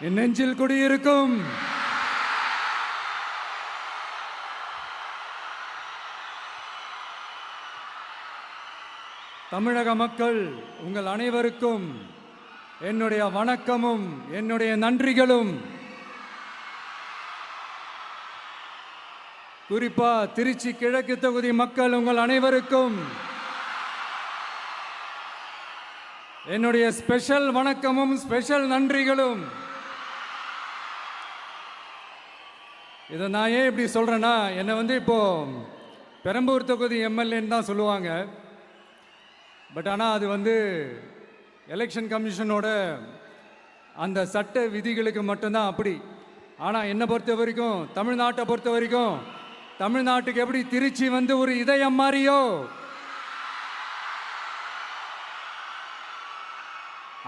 என் நெஞ்சில் குடியிருக்கும் தமிழக மக்கள் உங்கள் அனைவருக்கும் என்னுடைய வணக்கமும் என்னுடைய நன்றிகளும். குறிப்பா திருச்சி கிழக்கு தொகுதி மக்கள் உங்கள் அனைவருக்கும் என்னுடைய ஸ்பெஷல் வணக்கமும் ஸ்பெஷல் நன்றிகளும். இதை நான் ஏன் இப்படி சொல்றேன்னா, என்னை இப்போ பெரம்பூர் தொகுதி எம்எல்ஏன்னு தான் சொல்லுவாங்க. பட் ஆனால் அது எலெக்ஷன் கமிஷனோட அந்த சட்ட விதிகளுக்கு மட்டும்தான் அப்படி. ஆனால் என்னை பொறுத்த வரைக்கும், தமிழ்நாட்டை பொறுத்த வரைக்கும், தமிழ்நாட்டுக்கு எப்படி திருச்சி ஒரு இதயம் மாறியோ,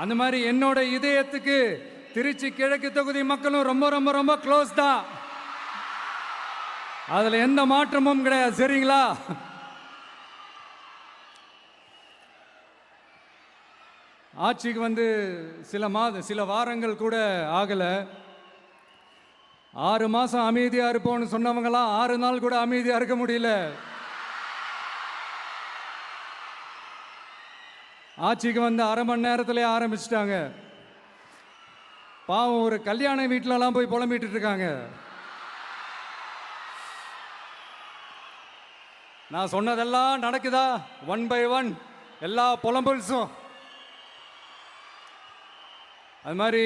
அந்த மாதிரி என்னோட இதயத்துக்கு திருச்சி கிழக்கு தொகுதி மக்களும் ரொம்ப ரொம்ப ரொம்ப க்ளோஸ் தான். அதில் எந்த மாற்றமும் கிடையாது. சரிங்களா? ஆட்சிக்கு சில வாரங்கள் கூட ஆகலை. 6 மாதம் அமைதியாக இருப்போம்னு சொன்னவங்களாம் 6 நாள் கூட அமைதியாக இருக்க முடியல. ஆட்சிக்கு 1/2 மணி நேரத்திலே ஆரம்பிச்சிட்டாங்க. பாவம், ஒரு கல்யாண வீட்டிலலாம் போய் புலம்பிட்டு இருக்காங்க. நான் சொன்னதெல்லாம் நடக்குதா? 1 by 1 எல்லா புலம்பல்ஸும். அது மாதிரி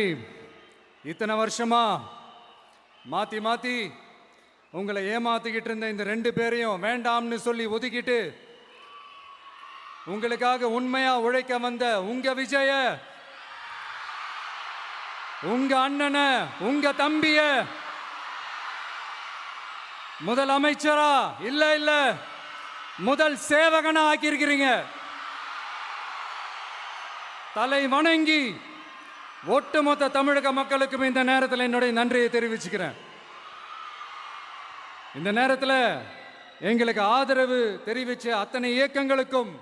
இத்தனை வருஷமா மாற்றி மாற்றி உங்களை ஏமாத்திக்கிட்டு இருந்த இந்த 2 பேரையும் வேண்டாம்னு சொல்லி ஒதுக்கிட்டு உங்களுக்காக உண்மையா உழைக்க வந்த உங்க விஜய, உங்க அண்ணனை, உங்க தம்பிய முதல் அமைச்சரா இல்ல முதல் சேவகனா ஆக்கியிருக்கிறீங்க. தலை வணங்கி ஒட்டுமொத்த தமிழக மக்களுக்கும் இந்த நேரத்தில் என்னுடைய நன்றியை தெரிவிச்சுக்கிறேன். இந்த நேரத்தில் எங்களுக்கு ஆதரவு தெரிவிச்ச அத்தனை இயக்கங்களுக்கும்,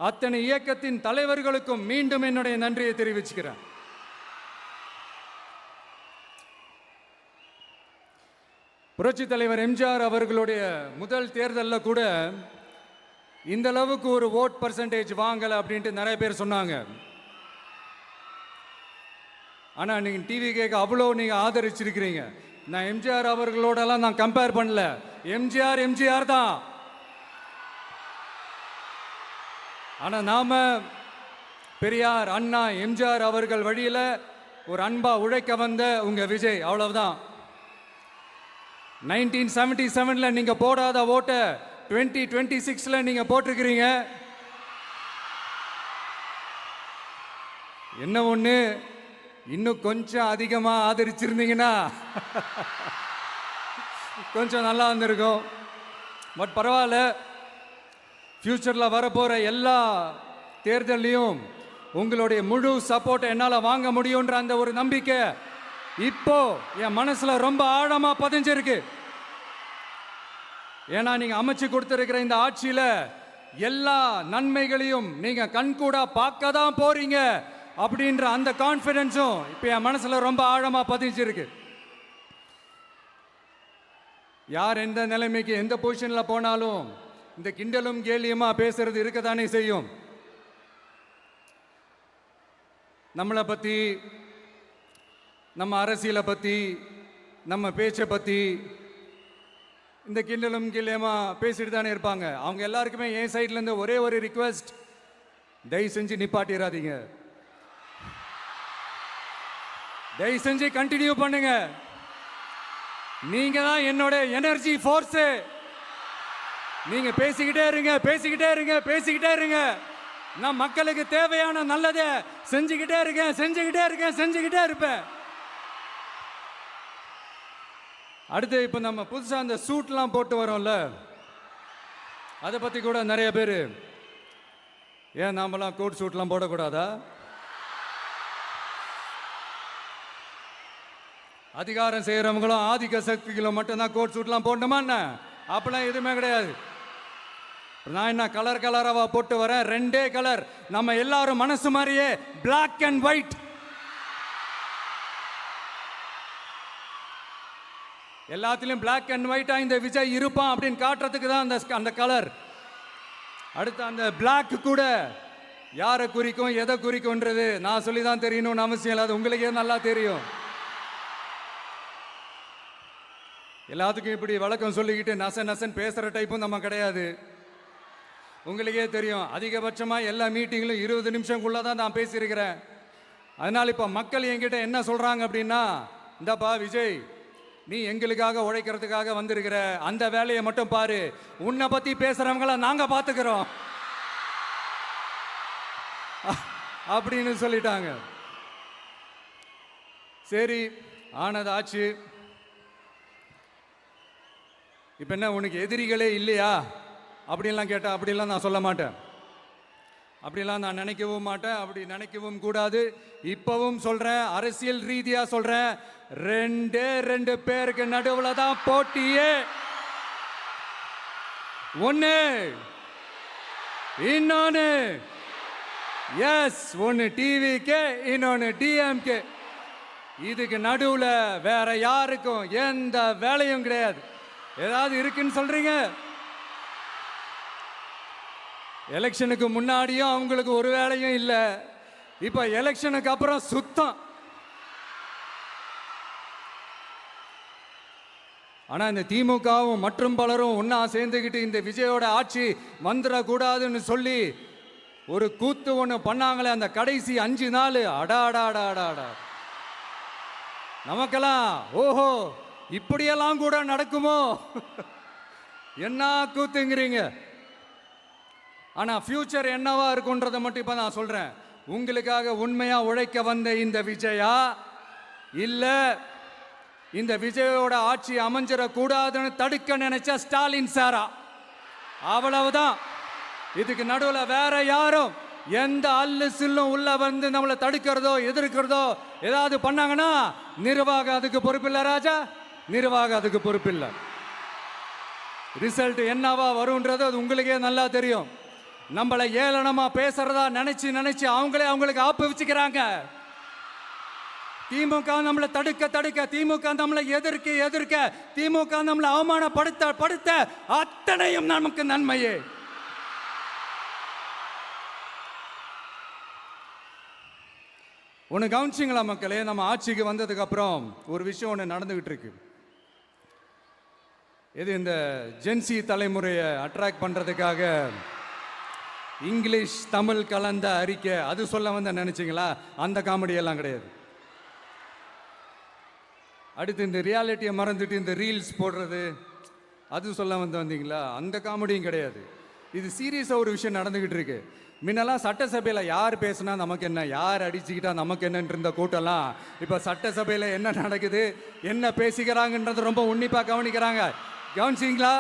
அத்தனை இயக்கத்தின் தலைவர்களுக்கும் மீண்டும் என்னுடைய நன்றியை தெரிவிச்சுக்கிறேன். புரட்சி தலைவர் எம்ஜிஆர் அவர்களுடைய முதல் தேர்தலில் கூட இந்த அளவுக்கு ஒரு ஓட் பர்சன்டேஜ் வாங்கலை அப்படின்ட்டு நிறைய பேர் சொன்னாங்க. ஆனால் நீங்கள் டிவி கேட்க அவ்வளோ நீங்கள் ஆதரிச்சிருக்கிறீங்க. நான் எம்ஜிஆர் அவர்களோடலாம் நான் கம்பேர் பண்ணல. எம்ஜிஆர் தான். ஆனால் நாம பெரியார், அண்ணா, எம்ஜிஆர் அவர்கள் வழியில் ஒரு அன்பா உழைக்க வந்த உங்க விஜய், அவ்வளவுதான். 1977 நீங்க போடாத ஓட்டை 2026 நீங்க போட்டிருக்கிறீங்க. என்ன ஒண்ணு, இன்னும் கொஞ்சம் அதிகமா ஆதரிச்சிருந்தீங்கன்னா கொஞ்சம் நல்லா இருந்திருக்கும். பட் பரவாயில்ல, ஃபியூச்சர்ல வரப்போற எல்லா தேர்தலையும் உங்களுடைய முழு சப்போர்ட்டை என்னால் வாங்க முடியுன்ற அந்த ஒரு நம்பிக்கை இப்போ என் மனசுல ரொம்ப ஆழமா பதிஞ்சிருக்கு. ஏன்னா நீங்க அமைச்சு கொடுத்திருக்கிற இந்த ஆட்சியில எல்லா நன்மைகளையும் நீங்க கண்கூடா பார்க்க தான் போறீங்க அப்படின்ற அந்த கான்ஃபிடன்ஸும் இப்போ என் மனசுல ரொம்ப ஆழமா பதிஞ்சிருக்கு. யார் எந்த நிலைமைக்கு எந்த பொசிஷன்ல போனாலும் இந்த கிண்டலும் கேலியுமா பேசுறது இருக்கத்தானே செய்யும். நம்மளை பத்தி, நம்ம அரசியலை பற்றி, நம்ம பேச்சை பற்றி இந்த கிண்டலும் கிள்ளையமா பேசிட்டு தானே இருப்பாங்க. அவங்க எல்லாருக்குமே என் சைட்லேருந்து ஒரே ஒரு ரிக்வெஸ்ட், தயவு செஞ்சு நிப்பாட்டிடாதீங்க. தயவு செஞ்சு கண்டினியூ பண்ணுங்க. நீங்க தான் என்னோட எனர்ஜி ஃபோர்ஸு. நீங்க பேசிக்கிட்டே இருங்க. நான் மக்களுக்கு தேவையான நல்லதை செஞ்சுக்கிட்டே இருப்பேன். அடுத்து இப்போ நம்ம புதுசாக அந்த சூட்லாம் போட்டு வரோம்ல, அதை பற்றி கூட நிறைய பேர், ஏன் நாமெல்லாம் கோட் சூட்லாம் போடக்கூடாதா? அதிகாரம் செய்கிறவங்களும் ஆதிக்க சக்திகளும் மட்டும்தான் கோட் சூட்லாம் போடணுமா என்ன? அப்பெல்லாம் எதுவுமே கிடையாது. நான் என்ன கலர் கலராக போட்டு வரேன், 2 கலர். நம்ம எல்லாரும் மனசு மாதிரியே பிளாக் அண்ட் ஒயிட். எல்லாத்திலும் பிளாக் அண்ட் ஒயிட்டா இந்த விஜய் இருப்பான் அப்படின்னு காட்டுறதுக்கு தான் அந்த கலர். அடுத்து அந்த பிளாக் கூட யாரை குறிக்கும் எதை குறிக்கும்ன்றது நான் சொல்லி தான் தெரியணும்னு அவசியம் இல்லை, அது உங்களுக்கே நல்லா தெரியும். எல்லாத்துக்கும் இப்படி வழக்கம் சொல்லிக்கிட்டு நசன் பேசுகிற டைப்பும் நம்ம கிடையாது. உங்களுக்கே தெரியும், அதிகபட்சமாக எல்லா மீட்டிங்கிலும் 20 நிமிஷம்குள்ளே தான் நான் பேசியிருக்கிறேன். அதனால் இப்போ மக்கள் என்கிட்ட என்ன சொல்கிறாங்க அப்படின்னா, இந்தப்பா விஜய், நீ எங்களுக்காக உழைக்கிறதுக்காக வந்திருக்கிற, அந்த வேலையை மட்டும் பாரு, உன்னை பற்றி பேசுகிறவங்கள நாங்கள் பார்த்துக்கிறோம் அப்படின்னு சொல்லிட்டாங்க. சரி, ஆனதாச்சு. இப்போ என்ன, உனக்கு எதிரிகளே இல்லையா அப்படின்லாம் கேட்டால் அப்படிலாம் நான் சொல்ல மாட்டேன், அப்படிலாம் நான் நினைக்கவும் மாட்டேன், அப்படி நினைக்கவும் கூடாது. இப்பவும் சொல்கிறேன், அரசியல் ரீதியாக சொல்கிறேன், 2 பேருக்கு நடுவில் தான் போட்டியே. ஒன்று இன்னொன்று, எஸ், ஒன்று டிவிக்கு, இன்னொன்று டிஎம்கே. இதுக்கு நடுவில் வேற யாருக்கும் எந்த வேலையும் கிடையாது. ஏதாவது இருக்குன்னு சொல்றீங்க? எலெக்ஷனுக்கு முன்னாடியும் அவங்களுக்கு ஒரு வேலையும் இல்லை, இப்ப எலெக்ஷனுக்கு அப்புறம் சுத்தம். ஆனா இந்த திமுகவும் மற்றும் பலரும் ஒன்னா சேர்ந்துக்கிட்டு இந்த விஜயோட ஆட்சி வந்துடக்கூடாதுன்னு சொல்லி ஒரு கூத்து ஒன்று பண்ணாங்களே, அந்த கடைசி 5 நாள், அடாடாடாடாடா, நமக்கெல்லாம் ஓஹோ இப்படியெல்லாம் கூட நடக்குமோ என்ன கூத்துங்கிறீங்க. ஆனா ஃபியூச்சர் என்னவா இருக்குன்றதை மட்டும் இப்ப நான் சொல்றேன். உங்களுக்காக உண்மையா உழைக்க வந்த இந்த விஜயா, இல்ல இந்த விஜயோட ஆட்சி அமைஞ்சிடக்கூடாதுன்னு தடுக்க நினைச்ச ஸ்டாலின் சாரா, அவ்வளவுதான். இதுக்கு நடுவில் வேற யாரும் எந்த அல்லு சில்லும் உள்ள வந்து நம்மளை தடுக்கிறதோ எதிர்க்கிறதோ ஏதாவது பண்ணாங்கன்னா நிர்வாகம் அதுக்கு பொறுப்பில்லை ராஜா, நிர்வாகம் அதுக்கு பொறுப்பில்லை. ரிசல்ட் என்னவா வரும்ன்றது அது உங்களுக்கே நல்லா தெரியும். நம்மளை ஏளனமா பேசுறதா நினைச்சு அவங்களுக்கு ஆப்பு வச்சுக்கிறாங்க. திமுக நம்மளை தடுக்க, திமுக நம்மளை எதிர்க்க, திமுக நம்மளை அவமானப்படுத்த அத்தனையும் நமக்கு நன்மையே. ஒன்று கவனிச்சிங்களா மக்களே, நம்ம ஆட்சிக்கு வந்ததுக்கு அப்புறம் ஒரு விஷயம் ஒன்று நடந்துகிட்டு இருக்கு. இது இந்த ஜென்சி தலைமுறையை அட்ராக்ட் பண்றதுக்காக இங்கிலீஷ் தமிழ் கலந்த அறிக்கை, அது சொல்ல வந்த நினைச்சிங்களா? அந்த காமெடி எல்லாம் கிடையாது. அடுத்து இந்த ரியாலிட்டியை மறந்துட்டு இந்த ரீல்ஸ் போடுறது, அது சொல்ல வந்தீங்களா? அந்த காமெடியும் கிடையாது. இது சீரியஸாக ஒரு விஷயம் நடந்துகிட்டு இருக்கு. முன்னெல்லாம் சட்டசபையில் யார் பேசுனா நமக்கு என்ன, யார் அடிச்சுக்கிட்டா நமக்கு என்னன்னு இருந்த கூட்டம்லாம் இப்போ சட்டசபையில் என்ன நடக்குது, என்ன பேசிக்கிறாங்கன்றது ரொம்ப உன்னிப்பாக கவனிக்கிறாங்க. கவனிச்சிங்களா?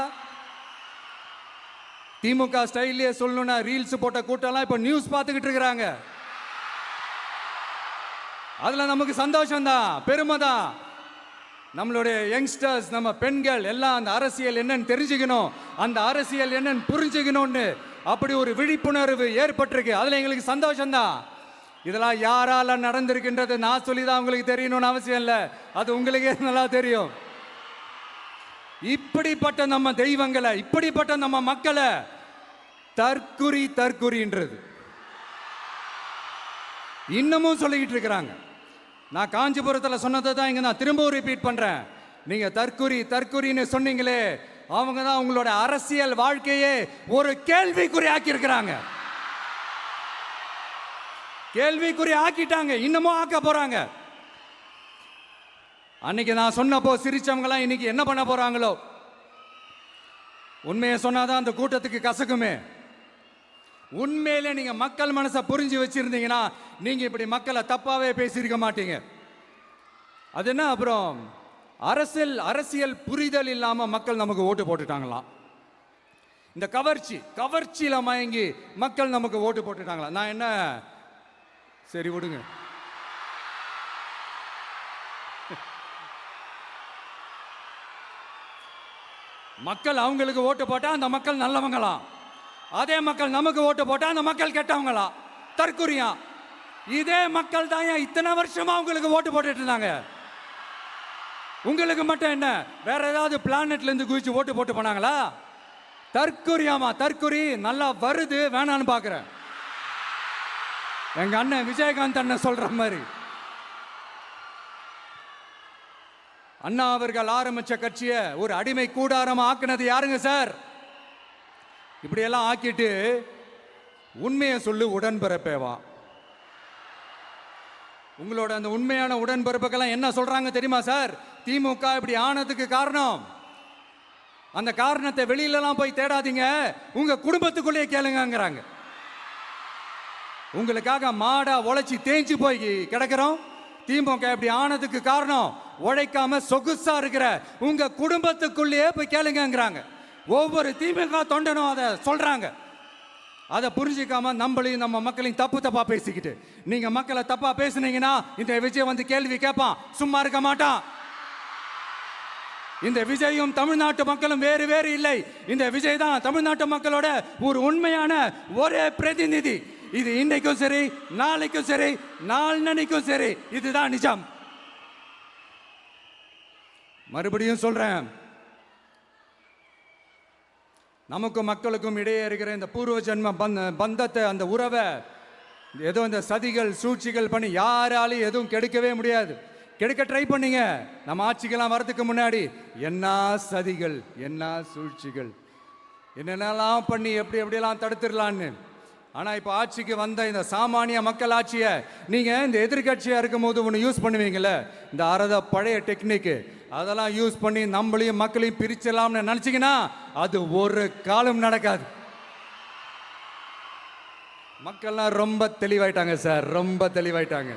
திமுக ஸ்டைல்லையே சொல்லணும்னா ரீல்ஸ் போட்ட கூட்டம்லாம் இப்போ நியூஸ் பார்த்துக்கிட்டு இருக்கிறாங்க. அதில் நமக்கு சந்தோஷம் தான், பெருமை தான். நம்மளுடைய யங்ஸ்டர்ஸ், நம்ம பெண்கள் எல்லாம் அந்த அரசியல் என்னன்னு தெரிஞ்சுக்கணும், அந்த அரசியல் என்னன்னு புரிஞ்சுக்கணும்னு அப்படி ஒரு விழிப்புணர்வு ஏற்பட்டிருக்கு. அதில் எங்களுக்கு சந்தோஷம் தான். இதெல்லாம் யாரால நடந்திருக்கின்றது நான் சொல்லி தான் உங்களுக்கு தெரியணும்னு அவசியம் இல்லை, அது உங்களுக்கே நல்லா தெரியும். இப்படிப்பட்ட நம்ம தெய்வங்களை, இப்படிப்பட்ட நம்ம மக்களை தற்குறின்றது இன்னமும் சொல்லிக்கிட்டு இருக்கிறாங்க. நான் காஞ்சிபுரத்தில் சொன்னதை தான் இங்கே நான் திரும்பவும் ரிப்பீட் பண்ணுறேன். நீங்கள் தற்குறின்னு சொன்னீங்களே, அவங்க தான் உங்களோட அரசியல் வாழ்க்கையே ஒரு கேள்விக்குறி ஆக்கி இருக்கிறாங்க. கேள்விக்குறி ஆக்கிட்டாங்க, இன்னமும் ஆக்க போறாங்க. அன்னைக்கு நான் சொன்னப்போ சிரிச்சவங்களாம் இன்னைக்கு என்ன பண்ண போறாங்களோ. உண்மையை சொன்னாதான் அந்த கூட்டத்துக்கு கசக்குமே. உண்மையிலே நீங்க மக்கள் மனசை புரிஞ்சு வச்சிருந்தீங்கன்னா நீங்க இப்படி மக்களை தப்பாவே பேசியிருக்க மாட்டீங்க. அது என்ன, அப்புறம் அரசியல் புரிதல் இல்லாம மக்கள் நமக்கு ஓட்டு போட்டுட்டாங்களாம். இந்த கவர்ச்சியில மயங்கி மக்கள் நமக்கு ஓட்டு போட்டுட்டாங்களா? நான் என்ன, சரி விடுங்க. மக்கள் அவங்களுக்கு ஓட்டு போட்டா அந்த மக்கள் நல்லவங்களாம், அதே மக்கள் நமக்கு ஓட்டு போட்டா அந்த மக்கள் கெட்டவங்களா, தற்குறியா. இதே மக்கள் தான் இத்தனை வருஷமா அவங்களுக்கு ஓட்டு போட்டுட்டு இருந்தாங்க. உங்களுக்கு மட்டும் என்ன, வேற ஏதாவது பிளானட்ல இருந்து குதிச்சு ஓட்டு போட்டு போனாங்களா? தற்கொரியாமா, தற்கொரி நல்லா வருது, வேணான்னு பாக்குறேன். எங்க அண்ணன் விஜயகாந்த் அண்ணன் சொல்ற மாதிரி, அண்ணா அவர்கள் ஆரம்பிச்ச கட்சியை ஒரு அடிமை கூடாரமா ஆக்குனது யாருங்க சார்? இப்படியெல்லாம் ஆக்கிட்டு உண்மையை சொல்லு உடன்பிறப்பேவா. உங்களோட அந்த உண்மையான உடன்பிறப்புக்கெல்லாம் என்ன சொல்றாங்க தெரியுமா சார்? திமுக இப்படி ஆனதுக்கு காரணம், அந்த காரணத்தை வெளியிலலாம் போய் தேடாதீங்க, உங்க குடும்பத்துக்குள்ளேயே கேளுங்கிறாங்க. உங்களுக்காக மாடா உழைச்சி தேஞ்சு போய் கிடக்கிறோம். திமுக இப்படி ஆனதுக்கு காரணம் உழைக்காம சொகுசா இருக்கிற உங்க குடும்பத்துக்குள்ளேயே போய் கேளுங்கிறாங்க. ஒவ்வொரு திமுக தொண்டனும் அதை சொல்றாங்க. அதை புரிஞ்சிக்காம நம்மளையும் நம்ம மக்களையும் தப்பா பேசிக்கிட்டு, நீங்க மக்களை தப்பா பேசுனீங்கன்னா இந்த விஜய் வந்து கேள்வி கேட்பான், சும்மா இருக்க மாட்டான். இந்த விஜயும் தமிழ்நாட்டு மக்களும் வேறு வேறு இல்லை. இந்த விஜய் தான் தமிழ்நாட்டு மக்களோட ஒரு உண்மையான ஒரே பிரதிநிதி. இது இன்னைக்கும் சரி, நாளைக்கும் சரி, நாளன்னைக்கும் சரி, இதுதான் நிஜம். மறுபடியும் சொல்றேன், நமக்கும் மக்களுக்கும் இடையே இருக்கிற இந்த பூர்வ ஜென்ம பந்தத்தை, அந்த உறவை ஏதோ இந்த சதிகள் சூழ்ச்சிகள் பண்ணி யாராலையும் எதுவும் கெடுக்கவே முடியாது. கெடுக்க ட்ரை பண்ணீங்க, நம்ம ஆட்சிக்கெல்லாம் வரதுக்கு முன்னாடி என்ன சதிகள், என்ன சூழ்ச்சிகள், என்னென்னலாம் பண்ணி எப்படியெல்லாம் தடுத்துடலான்னு. ஆனால் இப்போ ஆட்சிக்கு வந்த இந்த சாமானிய மக்கள் ஆட்சியை நீங்கள் இந்த எதிர்கட்சியாக இருக்கும் போது ஒன்று யூஸ் பண்ணுவீங்கள்ல, இந்த அறத பழைய டெக்னிக்கு, அதெல்லாம் யூஸ் பண்ணி நம்மளையும் மக்களையும் பிரிச்சலாம்னு நினச்சிங்கன்னா அது ஒரு காலம் நடக்காது. மக்கள்லாம் ரொம்ப தெளிவாயிட்டாங்க சார், ரொம்ப தெளிவாயிட்டாங்க.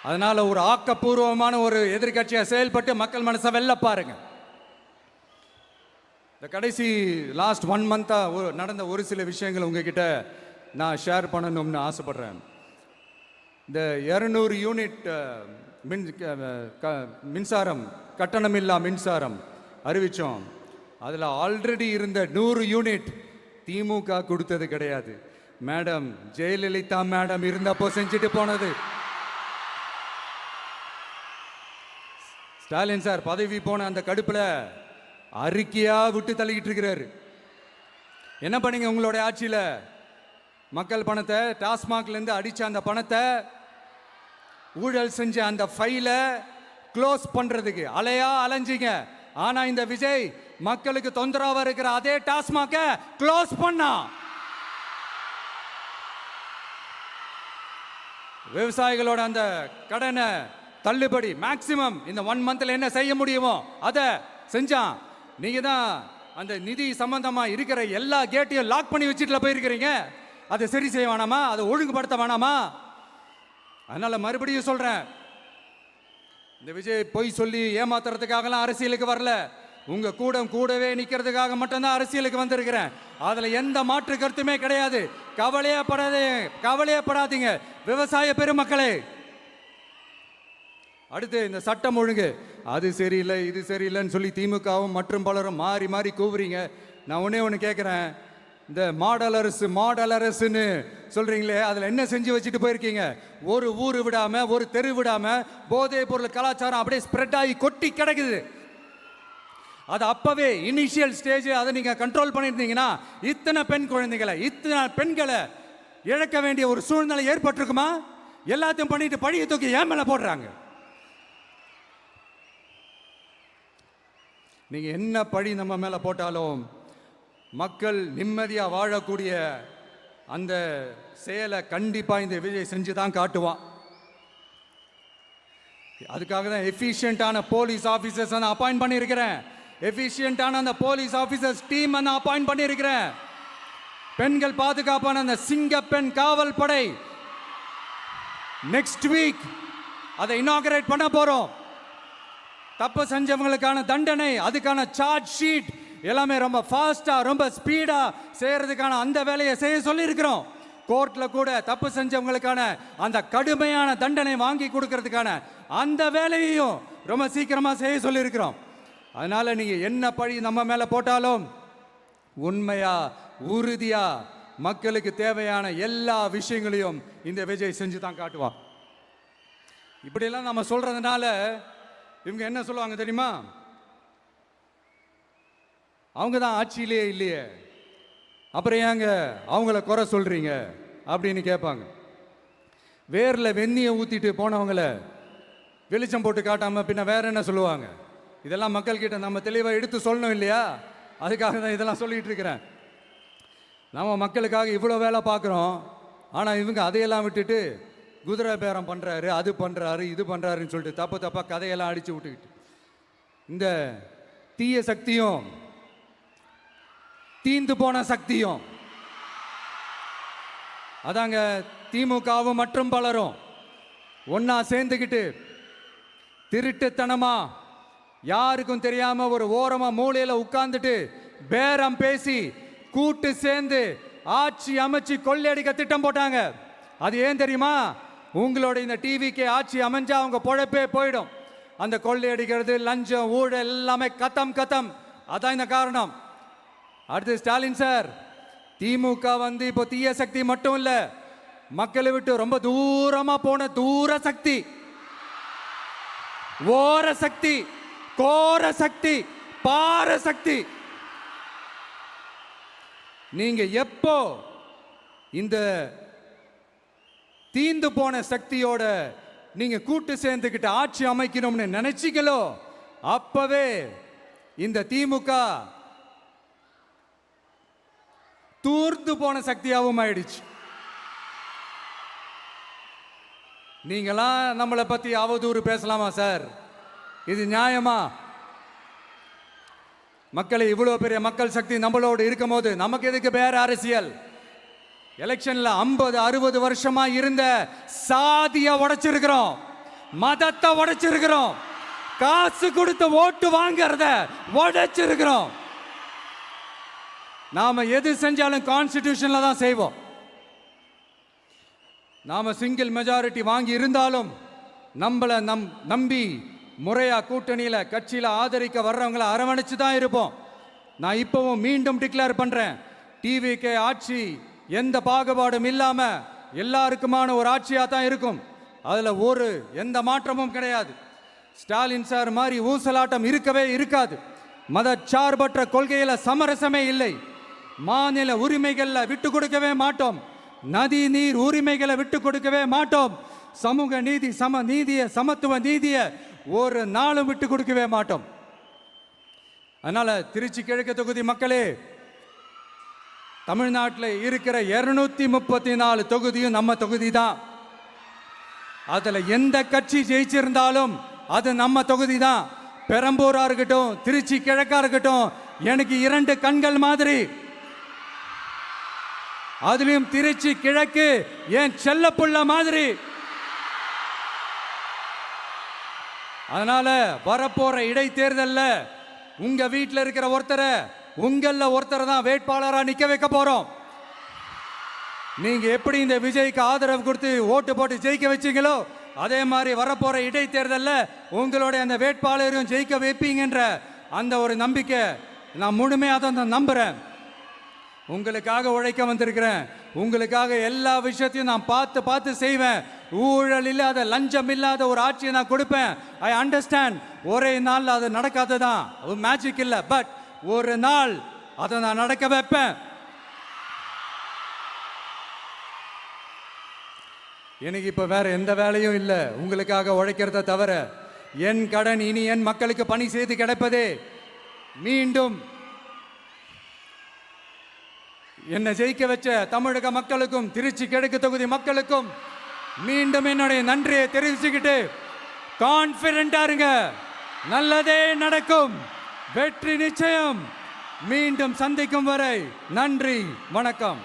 அதனால ஒரு ஆக்கப்பூர்வமான ஒரு எதிர்கட்சியை செயல்பட்டு மக்கள் மனசை வெல்ல பாருங்க. இந்த கடைசி லாஸ்ட் 1 மந்த்தா நடந்த ஒரு சில விஷயங்கள் உங்ககிட்ட நான் ஷேர் பண்ணணும்னு ஆசைப்படுறேன். இந்த 200 யூனிட் மின்சாரம், கட்டணமில்லா மின்சாரம் அறிவிச்சோம். அதில் ஆல்ரெடி இருந்த 100 யூனிட் திமுக கொடுத்தது கிடையாது. மேடம் ஜெயலலிதா மேடம் இருந்தப்போ செஞ்சுட்டு போனது. ஸ்டாலின் சார் பதவி போன அந்த கடுப்புல அறிக்கையா விட்டு தள்ளிக்கிட்டு இருக்கிறாரு. என்ன பண்ணீங்க உங்களுடைய ஆட்சியில? மக்கள் பணத்தை, டாஸ்மாக்ல இருந்து அடிச்ச அந்த பணத்தை, ஊழல் செஞ்ச அந்த ஃபைல க்ளோஸ் பண்றதுக்கு அலையா அலைஞ்சிங்க. ஆனா இந்த விஜய் மக்களுக்கு தொந்தரவா இருக்கிற அதே டாஸ்மாக க்ளோஸ் பண்ணா. விவசாயிகளோட அந்த கடனை தள்ளுபடி மேக்சிமம் இந்த 1 மந்த்ல என்ன செய்ய முடியுமோ அதை செஞ்சான். நீங்க தான் அந்த நிதி சம்பந்தமா இருக்கிற எல்லா கேட்டையும் லாக் பண்ணி வச்சுட்டு போயிருக்கிறீங்க. அதை சரி செய்ய வேணாமா? அதை ஒழுங்குபடுத்த வேணாமா? அதனால மறுபடியும் சொல்றேன், இந்த விஜய் பொய் சொல்லி ஏமாத்துறதுக்காகலாம் அரசியலுக்கு வரல. உங்க கூடவே நிக்கிறதுக்காக மட்டும்தான் அரசியலுக்கு வந்திருக்கிறேன். அதுல எந்த மாற்று கருத்துமே கிடையாது. கவலையப்படாதீங்க விவசாய பெருமக்களே. அடுத்து இந்த சட்டம் ஒழுங்கு, அது சரியில்லை இது சரியில்லைன்னு சொல்லி திமுகவும் மற்றும் பலரும் மாறி மாறி கூவுறீங்க. நான் ஒன்று கேட்குறேன், இந்த மாடல் அரசுன்னு சொல்றீங்களே, அதில் என்ன செஞ்சு வச்சுட்டு போயிருக்கீங்க? ஒரு ஊர் விடாம, ஒரு தெரு விடாம போதைப் பொருள் கலாச்சாரம் அப்படியே ஸ்ப்ரெட் ஆகி கொட்டி கிடக்குது. அது அப்பவே இனிஷியல் ஸ்டேஜ் அதை நீங்க கண்ட்ரோல் பண்ணியிருந்தீங்கன்னா இத்தனை பெண்களை இழக்க வேண்டிய ஒரு சூழ்நிலை ஏற்பட்டிருக்குமா? எல்லாத்தையும் பண்ணிட்டு பழிய தூக்கி ஏன் மேல போடுறாங்க. நீங்க என்ன பழி நம்ம மேல போட்டாலும் மக்கள் நிம்மதியா வாழக்கூடிய அந்த செயலை கண்டிப்பா இந்த விஜய் செஞ்சு தான் காட்டுவான். அதுக்காக தான் எஃபிஷியன்டான போலீஸ் ஆஃபீஸர்ஸ் நான் அப்பாயிண்ட் பண்ணியிருக்கிறேன். எஃபிஷியன்டான அந்த போலீஸ் ஆஃபீஸர்ஸ் டீம் நான் அப்பாயிண்ட் பண்ணியிருக்கிறேன். பெண்கள் பாதுகாப்பான அந்த சிங்க பெண் காவல் படை நெக்ஸ்ட் வீக் அதை இனாகரேட் பண்ண போறோம். தப்பு செஞ்சவங்களுக்கான தண்டனை, அதுக்கான சார்ஜ் ஷீட் எல்லாமே ரொம்ப ஃபாஸ்டா, ரொம்ப ஸ்பீடா செய்யறதுக்கான அந்த வேலையை செய்ய சொல்லி இருக்கிறோம். கோர்ட்ல கூட தப்பு செஞ்சவங்களுக்கான அந்த கடுமையான தண்டனை வாங்கி கொடுக்கறதுக்கான அந்த வேலையையும் ரொம்ப சீக்கிரமா செய்ய சொல்லி இருக்கிறோம். அதனால நீங்க என்ன பழி நம்ம மேல போட்டாலும் உண்மையா உறுதியா மக்களுக்கு தேவையான எல்லா விஷயங்களையும் இந்த விஜய் செஞ்சு தான் காட்டுவான். இப்படியெல்லாம் நம்ம சொல்றதுனால இவங்க என்ன சொல்லுவாங்க தெரியுமா? அவங்க தான் ஆட்சியிலே இல்லையே, அப்புறம் ஏங்க அவங்கள குறை சொல்றீங்க அப்படின்னு கேட்பாங்க. வேரில் வெந்நியை ஊற்றிட்டு போனவங்கள வெளிச்சம் போட்டு காட்டாமல் பின்ன வேற என்ன சொல்லுவாங்க? இதெல்லாம் மக்கள்கிட்ட நம்ம தெளிவாக எடுத்து சொல்லணும் இல்லையா? அதுக்காக தான் இதெல்லாம் சொல்லிட்டு இருக்கிறேன். நம்ம மக்களுக்காக இவ்வளோ வேலை பார்க்குறோம், ஆனால் இவங்க அதையெல்லாம் விட்டுட்டு குதிரை பேரம் பண்ணுறாரு, அது பண்ணுறாரு, இது பண்ணுறாருன்னு சொல்லிட்டு தப்பு தப்பாக கதையெல்லாம் அடித்து விட்டுக்கிட்டு இந்த தீய சக்தியும் தீந்து போன சக்தியும் அதாங்க திமுகவும் மற்றும் பலரும் ஒன்னா சேர்ந்துக்கிட்டு திருட்டுத்தனமா யாருக்கும் தெரியாம ஒரு ஓரமா மூலையில உட்கார்ந்துட்டு பேரம் பேசி கூட்டு சேர்ந்து ஆட்சி அமைச்சு கொள்ளையடிக்க திட்டம் போட்டாங்க. அது ஏன் தெரியுமா? உங்களோட இந்த டிவிக்கு ஆட்சி அமைஞ்சா அவங்க பொழப்பே போயிடும். அந்த கொள்ளையடிக்கிறது, லஞ்சம், ஊழல் எல்லாமே கத்தம் கத்தம். அதான் இந்த காரணம். அடுத்து ஸ்டாலின் சார், திமுக வந்து இப்போ தீய சக்தி மட்டும் இல்ல, மக்களை விட்டு ரொம்ப தூரமா போன தூர சக்தி, ஓர சக்தி, கோர சக்தி, பார சக்தி. நீங்க எப்போ இந்த தீந்து போன சக்தியோட நீங்க கூட்டு சேர்ந்துக்கிட்டு ஆட்சி அமைக்கணும்னு நினைச்சீங்களோ, அப்பவே இந்த திமுக தூர்ந்து போன சக்தியாகவும் ஆயிடுச்சு. நீங்களாம் நம்மளை பத்தி அவதூறு பேசலாமா சார்? இது நியாயமா? மக்களை இவ்வளவு பெரிய மக்கள் சக்தி நம்மளோடு இருக்கும் போது நமக்கு எதுக்கு வேற அரசியல்? எலெக்ஷன்ல 50-60 வருஷமா இருந்த சாதிய உடைச்சிருக்கிறோம், மதத்தை உடைச்சிருக்கிறோம், காசு கொடுத்து ஓட்டு வாங்கறத உடைச்சிருக்கிறோம். நாம எது செஞ்சாலும் கான்ஸ்டிடியூஷன்ல தான் செய்வோம். நாம சிங்கிள் மெஜாரிட்டி வாங்கி இருந்தாலும் நம்மளை நம்பி முறையா கூட்டணியில கட்சியில ஆதரிக்க வர்றவங்களை அரவணைச்சு தான் இருப்போம். நான் இப்பவும் மீண்டும் டிக்ளேர் பண்றேன், டிவிகே ஆட்சி எந்த பாகுபாடும் இல்லாம எல்லாருக்குமான ஒரு ஆட்சியா தான் இருக்கும். அதுல எந்த மாற்றமும் கிடையாது. ஸ்டாலின் சார் மாதிரி ஊசலாட்டம் இருக்கவே இருக்காது. மதச்சார்பற்ற கொள்கையில சமரசமே இல்லை. மாநில உரிமைகளை விட்டு கொடுக்கவே மாட்டோம். நதி நீர் உரிமைகளை விட்டு கொடுக்கவே மாட்டோம். சமூக நீதி, சம நீதிய, சமத்துவ நீதிய ஒரு நாளும் விட்டு கொடுக்கவே மாட்டோம். அதனால திருச்சி கிழக்கு தொகுதி மக்களே, தமிழ்நாட்டில் இருக்கிற 234 தொகுதியும் நம்ம தொகுதி தான். அதுல எந்த கட்சி ஜெயிச்சிருந்தாலும் அது நம்ம தொகுதி தான். பெரம்பூரா இருக்கட்டும், திருச்சி கிழக்கா இருக்கட்டும், எனக்கு 2 கண்கள் மாதிரி. அதுலயும் திருச்சி கிழக்கு என் செல்ல புள்ள மாதிரி. அதனால வரப்போற இடைத்தேர்தல்ல உங்க வீட்டில் இருக்கிற ஒருத்தரை, உங்கள ஒருத்தரை தான் வேட்பாளரா நிக்க வைக்க போறோம். நீங்க எப்படி இந்த விஜய்க்கு ஆதரவு கொடுத்து ஓட்டு போட்டு ஜெயிக்க வச்சீங்களோ, அதே மாதிரி வரப்போற இடைத்தேர்தல்ல உங்களுடைய அந்த வேட்பாளரையும் ஜெயிக்க வைப்பீங்கன்ற அந்த ஒரு நம்பிக்கை நான் முழுமையாக தான் நம்புறேன். உங்களுக்காக உழைக்க வந்திருக்கிறேன். உங்களுக்காக எல்லா விஷயத்தையும் நான் பார்த்து பார்த்து செய்வேன். ஊழல் இல்லாத, லஞ்சம் இல்லாத ஒரு ஆட்சியை நான் கொடுப்பேன். I understand. ஒரே நாள் அது நடக்காததான், மேஜிக் இல்லை. பட் ஒரு நாள் அதை நான் நடக்க வைப்பேன். எனக்கு இப்ப வேற எந்த வேலையும் இல்லை உங்களுக்காக உழைக்கிறத தவிர. என் கடன் இனி என் மக்களுக்கு பணி செய்து கிடைப்பதே. மீண்டும் என்னை ஜெயிக்க வச்ச தமிழக மக்களுக்கும் திருச்சி கிழக்கு தொகுதி மக்களுக்கும் மீண்டும் என்னுடைய நன்றியை தெரிவிச்சுக்கிட்டு கான்பிடண்டா இருங்க, நல்லதே நடக்கும், வெற்றி நிச்சயம். மீண்டும் சந்திக்கும் வரை நன்றி, வணக்கம்.